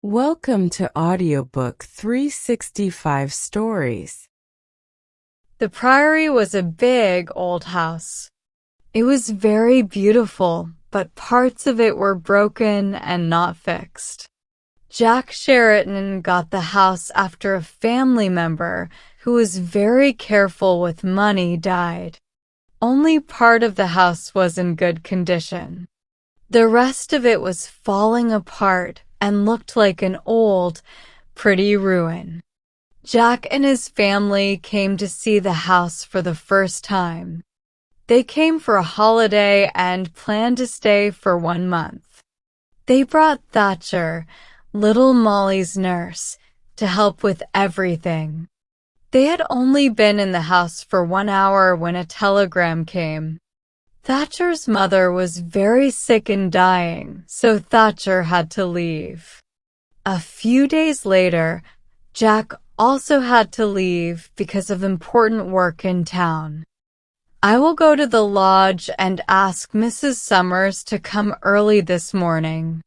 Welcome to Audiobook 365 Stories. The Priory was a big old house. It was very beautiful, but parts of it were broken and not fixed. Jack Sheraton got the house after a family member who was very careful with money died. Only part of the house was in good condition. The rest of it was falling apart and looked like an old, pretty ruin. Jack and his family came to see the house for the first time. They came for a holiday and planned to stay for 1 month. They brought Thatcher, little Molly's nurse, to help with everything. They had only been in the house for 1 hour when a telegram came. Thatcher's mother was very sick and dying, so Thatcher had to leave. A few days later, Jack also had to leave because of important work in town. "I will go to the lodge and ask Mrs. Summers to come early this morning.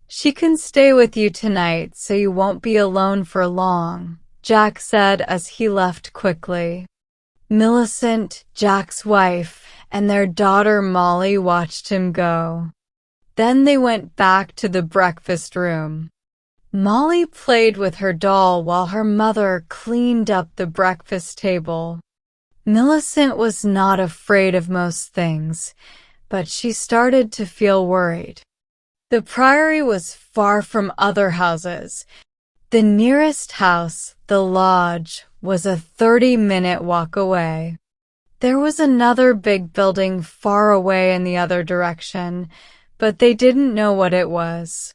She can stay with you tonight so you won't be alone for long," Jack said as he left quickly. Millicent, Jack's wife, and their daughter Molly watched him go. Then they went back to the breakfast room. Molly played with her doll while her mother cleaned up the breakfast table. Millicent was not afraid of most things, but she started to feel worried. The Priory was far from other houses. The nearest house, the lodge, was a 30-minute walk away. There was another big building far away in the other direction, but they didn't know what it was.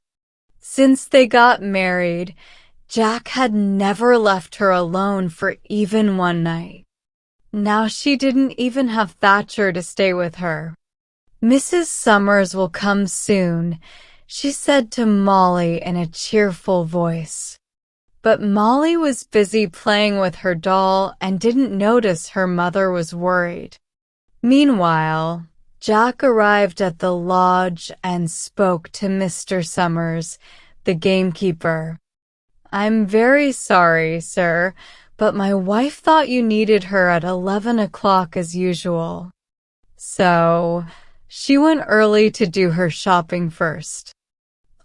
Since they got married, Jack had never left her alone for even 1 night. Now she didn't even have Thatcher to stay with her. "Mrs. Summers will come soon," she said to Molly in a cheerful voice. But Molly was busy playing with her doll and didn't notice her mother was worried. Meanwhile, Jack arrived at the lodge and spoke to Mr. Summers, the gamekeeper. "I'm very sorry, sir, but my wife thought you needed her at 11 o'clock as usual. So, she went early to do her shopping first.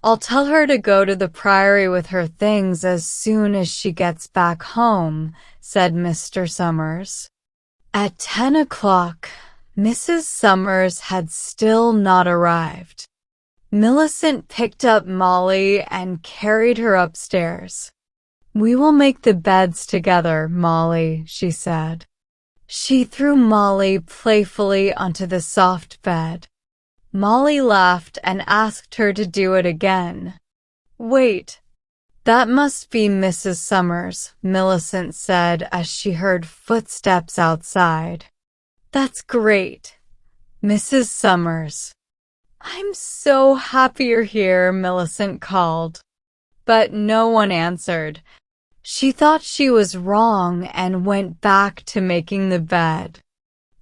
I'll tell her to go to the Priory with her things as soon as she gets back home," said Mr. Summers. At 10 o'clock, Mrs. Summers had still not arrived. Millicent picked up Molly and carried her upstairs. "We will make the beds together, Molly," she said. She threw Molly playfully onto the soft bed. Molly laughed and asked her to do it again. "Wait, that must be Mrs. Summers," Millicent said as she heard footsteps outside. "That's great, Mrs. Summers." "I'm so happy you're here," Millicent called. But no one answered. She thought she was wrong and went back to making the bed.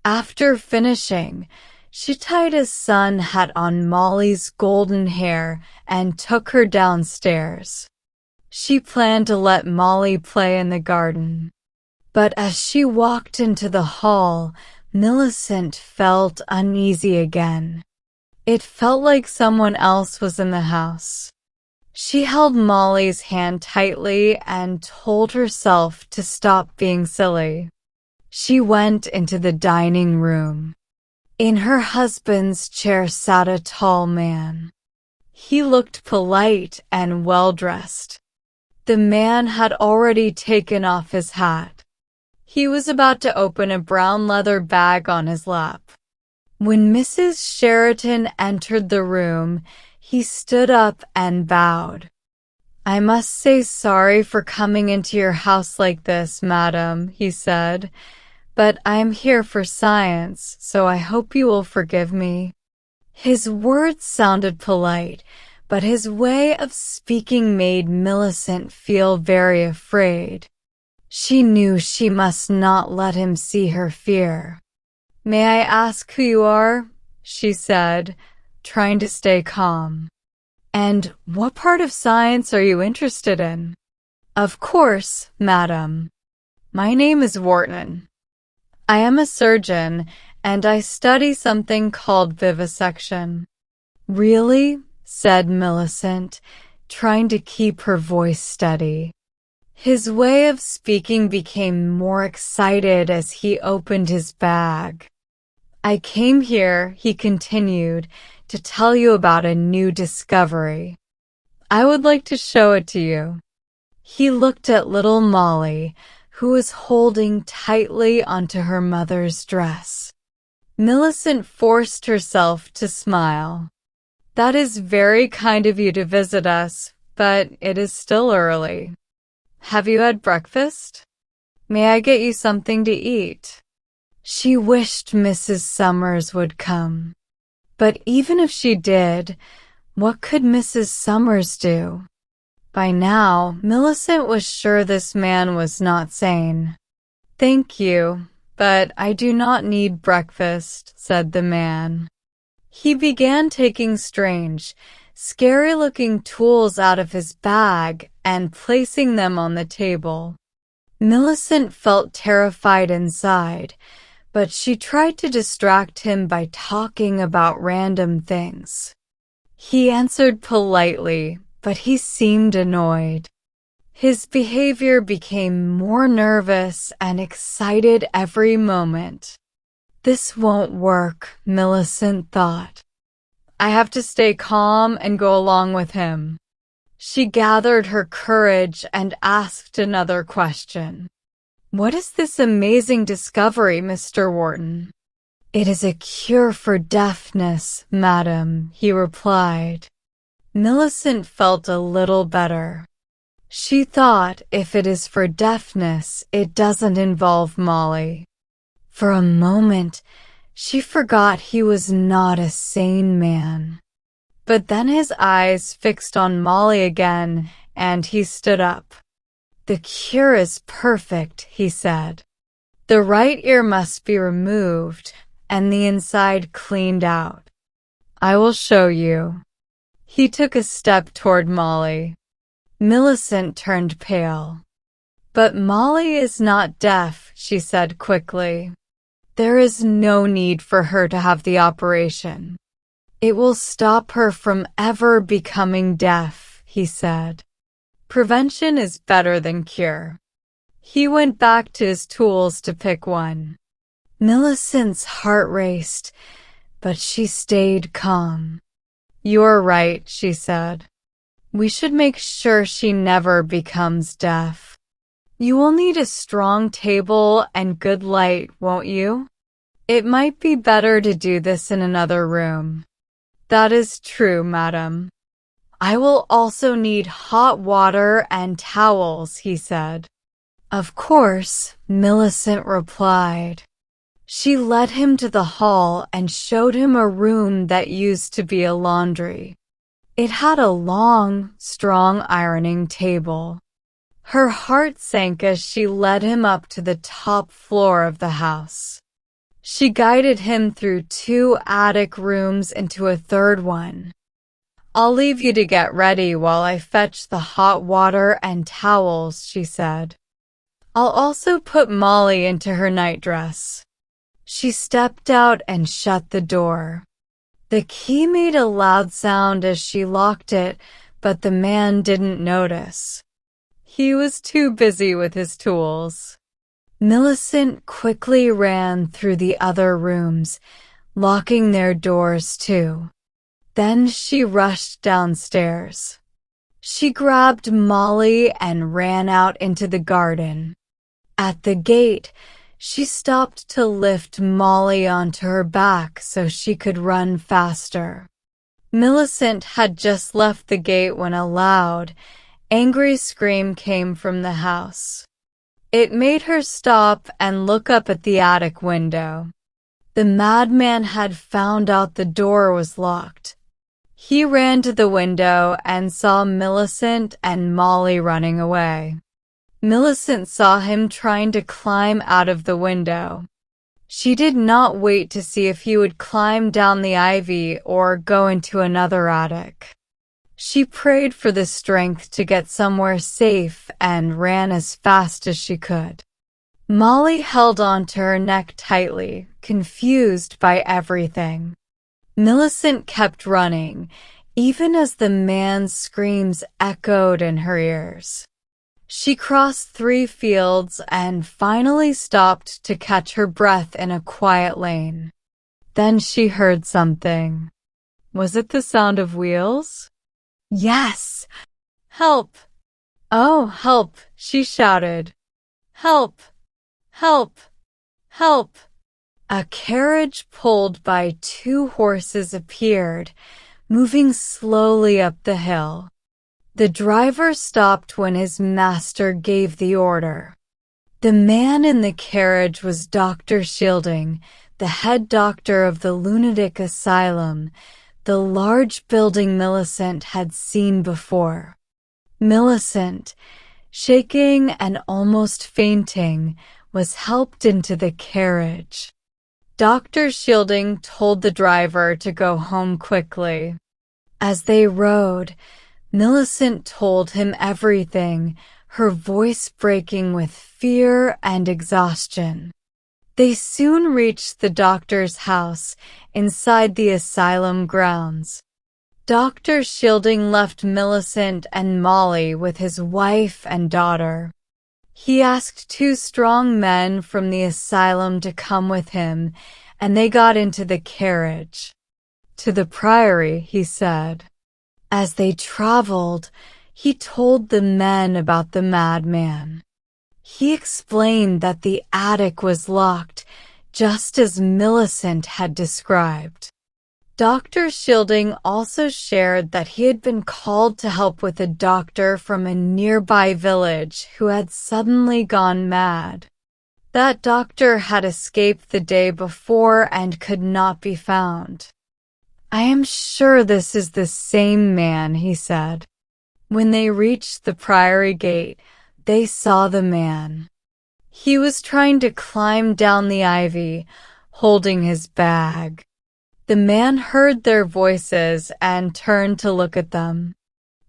After finishing, she tied a sun hat on Molly's golden hair and took her downstairs. She planned to let Molly play in the garden. But as she walked into the hall, Millicent felt uneasy again. It felt like someone else was in the house. She held Molly's hand tightly and told herself to stop being silly. She went into the dining room. In her husband's chair sat a tall man. He looked polite and well-dressed. The man had already taken off his hat. He was about to open a brown leather bag on his lap. When Mrs. Sheraton entered the room, he stood up and bowed. "I must say sorry for coming into your house like this, madam," he said. "But I am here for science, so I hope you will forgive me." His words sounded polite, but his way of speaking made Millicent feel very afraid. She knew she must not let him see her fear. "May I ask who you are?" she said, trying to stay calm. And what part of science are you interested in? Of course, madam. My name is Wharton. I am a surgeon, and I study something called vivisection. Really? Said Millicent, trying to keep her voice steady. His way of speaking became more excited as he opened his bag. I came here, he continued, to tell you about a new discovery. I would like to show it to you. He looked at little Molly, who was holding tightly onto her mother's dress. Millicent forced herself to smile. That is very kind of you to visit us, but it is still early. Have you had breakfast? May I get you something to eat? She wished Mrs. Summers would come. But even if she did, what could Mrs. Summers do? By now, Millicent was sure this man was not sane. Thank you, but I do not need breakfast, said the man. He began taking strange, scary-looking tools out of his bag and placing them on the table. Millicent felt terrified inside, but she tried to distract him by talking about random things. He answered politely, but he seemed annoyed. His behavior became more nervous and excited every moment. This won't work, Millicent thought. I have to stay calm and go along with him. She gathered her courage and asked another question. What is this amazing discovery, Mr. Wharton? It is a cure for deafness, madam, he replied. Millicent felt a little better. She thought if it is for deafness, it doesn't involve Molly. For a moment, she forgot he was not a sane man. But then his eyes fixed on Molly again, and he stood up. The cure is perfect, he said. The right ear must be removed, and the inside cleaned out. I will show you. He took a step toward Molly. Millicent turned pale. But Molly is not deaf, she said quickly. There is no need for her to have the operation. It will stop her from ever becoming deaf, he said. Prevention is better than cure. He went back to his tools to pick one. Millicent's heart raced, but she stayed calm. You're right, she said. We should make sure she never becomes deaf. You will need a strong table and good light, won't you? It might be better to do this in another room. That is true, madam. I will also need hot water and towels, he said. Of course, Millicent replied. She led him to the hall and showed him a room that used to be a laundry. It had a long, strong ironing table. Her heart sank as she led him up to the top floor of the house. She guided him through 2 attic rooms into a 3rd one. I'll leave you to get ready while I fetch the hot water and towels, she said. I'll also put Molly into her nightdress. She stepped out and shut the door. The key made a loud sound as she locked it, but the man didn't notice. He was too busy with his tools. Millicent quickly ran through the other rooms, locking their doors too. Then she rushed downstairs. She grabbed Molly and ran out into the garden. At the gate, she stopped to lift Molly onto her back so she could run faster. Millicent had just left the gate when a loud, angry scream came from the house. It made her stop and look up at the attic window. The madman had found out the door was locked. He ran to the window and saw Millicent and Molly running away. Millicent saw him trying to climb out of the window. She did not wait to see if he would climb down the ivy or go into another attic. She prayed for the strength to get somewhere safe and ran as fast as she could. Molly held onto her neck tightly, confused by everything. Millicent kept running, even as the man's screams echoed in her ears. She crossed 3 fields and finally stopped to catch her breath in a quiet lane. Then she heard something. Was it the sound of wheels? Yes! Help! Oh, help! She shouted. Help! Help! Help! A carriage pulled by 2 horses appeared, moving slowly up the hill. The driver stopped when his master gave the order. The man in the carriage was Dr. Shielding, the head doctor of the lunatic asylum, the large building Millicent had seen before. Millicent, shaking and almost fainting, was helped into the carriage. Dr. Shielding told the driver to go home quickly. As they rode, Millicent told him everything, her voice breaking with fear and exhaustion. They soon reached the doctor's house inside the asylum grounds. Dr. Shielding left Millicent and Molly with his wife and daughter. He asked 2 strong men from the asylum to come with him, and they got into the carriage. To the Priory, he said. As they traveled, he told the men about the madman. He explained that the attic was locked, just as Millicent had described. Dr. Shielding also shared that he had been called to help with a doctor from a nearby village who had suddenly gone mad. That doctor had escaped the day before and could not be found. I am sure this is the same man, he said. When they reached the Priory gate, they saw the man. He was trying to climb down the ivy, holding his bag. The man heard their voices and turned to look at them.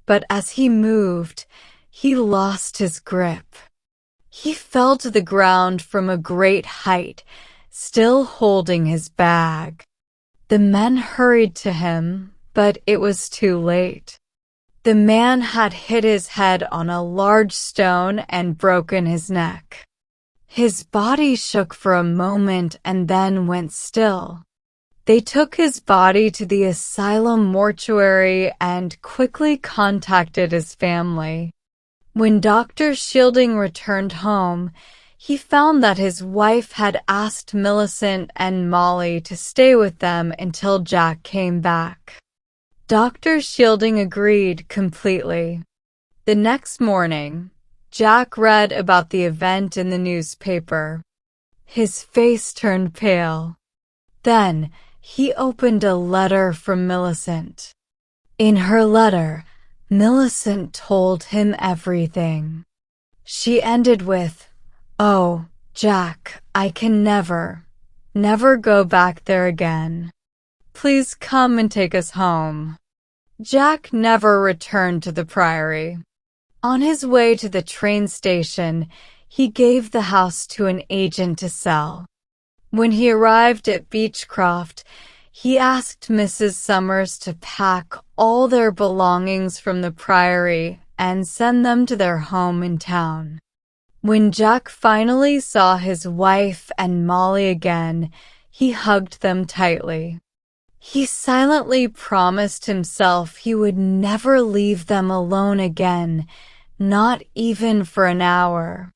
But as he moved, he lost his grip. He fell to the ground from a great height, still holding his bag. The men hurried to him, but it was too late. The man had hit his head on a large stone and broken his neck. His body shook for a moment and then went still. They took his body to the asylum mortuary and quickly contacted his family. When Dr. Shielding returned home, he found that his wife had asked Millicent and Molly to stay with them until Jack came back. Dr. Shielding agreed completely. The next morning, Jack read about the event in the newspaper. His face turned pale. Then, he opened a letter from Millicent. In her letter, Millicent told him everything. She ended with, "Oh, Jack, I can never go back there again. Please come and take us home." Jack never returned to the Priory. On his way to the train station, he gave the house to an agent to sell. When he arrived at Beechcroft, he asked Mrs. Summers to pack all their belongings from the Priory and send them to their home in town. When Jack finally saw his wife and Molly again, he hugged them tightly. He silently promised himself he would never leave them alone again, not even for an hour.